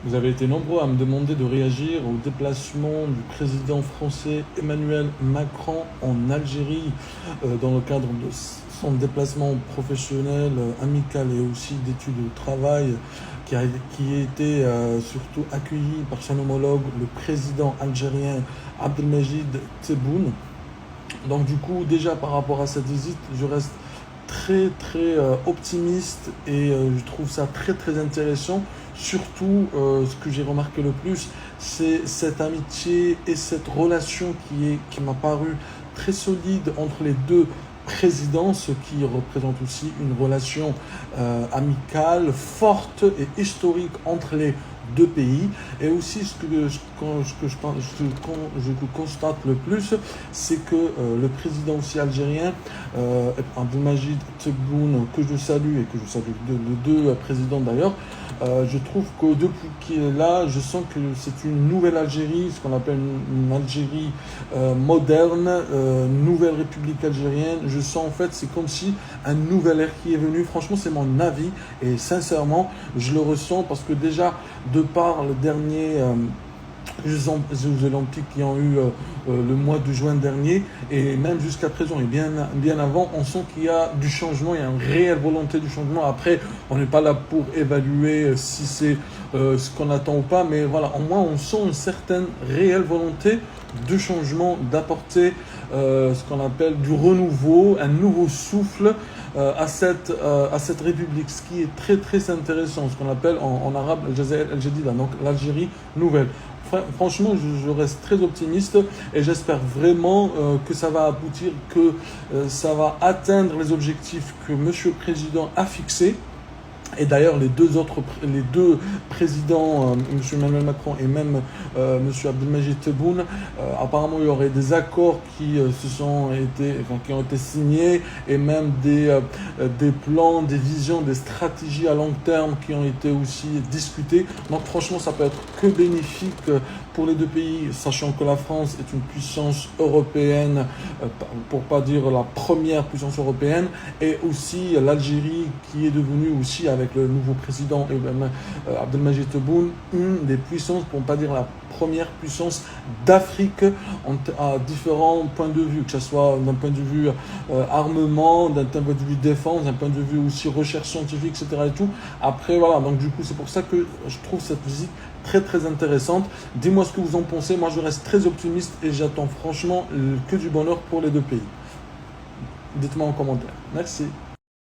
Vous avez été nombreux à me demander de réagir au déplacement du président français Emmanuel Macron en Algérie dans le cadre de son déplacement professionnel, amical et aussi d'études de travail qui a été surtout accueilli par son homologue, le président algérien Abdelmajid Tebboune. Donc du coup, déjà par rapport à cette visite, je reste très optimiste et je trouve ça très intéressant. Surtout, ce que j'ai remarqué le plus, c'est cette amitié et cette relation qui m'a paru très solide entre les deux présidents, ce qui représente aussi une relation amicale, forte et historique entre les deux pays. Et aussi, ce que je constate le plus, c'est que le président aussi algérien, Abdelmajid Tebboune, que je salue et que je salue les deux présidents d'ailleurs, je trouve que depuis qu'il est là, je sens que c'est une nouvelle Algérie, ce qu'on appelle une Algérie moderne, nouvelle République algérienne. Je sens en fait, c'est comme si un nouvel air qui est venu. Franchement, c'est mon avis et sincèrement, je le ressens parce que déjà, de par le dernier Jeux Olympiques qui ont eu le mois de juin dernier et même jusqu'à présent et bien avant, on sent qu'il y a du changement, il y a une réelle volonté du changement. Après, on n'est pas là pour évaluer si c'est ce qu'on attend ou pas, mais voilà, au moins on sent une certaine réelle volonté de changement, d'apporter ce qu'on appelle du renouveau, un nouveau souffle à cette république, ce qui est très intéressant, ce qu'on appelle en arabe Al-Jazair al-Jadida, donc l'Algérie nouvelle. Franchement, je reste très optimiste et j'espère vraiment que ça va aboutir, que ça va atteindre les objectifs que Monsieur le Président a fixés. Et d'ailleurs, les deux présidents, M. Emmanuel Macron et même M. Abdelmajid Tebboune, apparemment il y aurait des accords qui ont été signés et même des plans, des visions, des stratégies à long terme qui ont été aussi discutées. Donc franchement, ça peut être que bénéfique pour les deux pays, sachant que la France est une puissance européenne, pour pas dire la première puissance européenne, et aussi l'Algérie qui est devenue aussi avec le nouveau président Abdelmajid Tebboune, une des puissances, pour ne pas dire la première puissance d'Afrique à différents points de vue, que ce soit d'un point de vue armement, d'un point de vue défense, d'un point de vue aussi recherche scientifique, etc. Et tout. Après, voilà, donc du coup, c'est pour ça que je trouve cette visite très intéressante. Dis-moi ce que vous en pensez. Moi, je reste très optimiste et j'attends franchement que du bonheur pour les deux pays. Dites-moi en commentaire. Merci.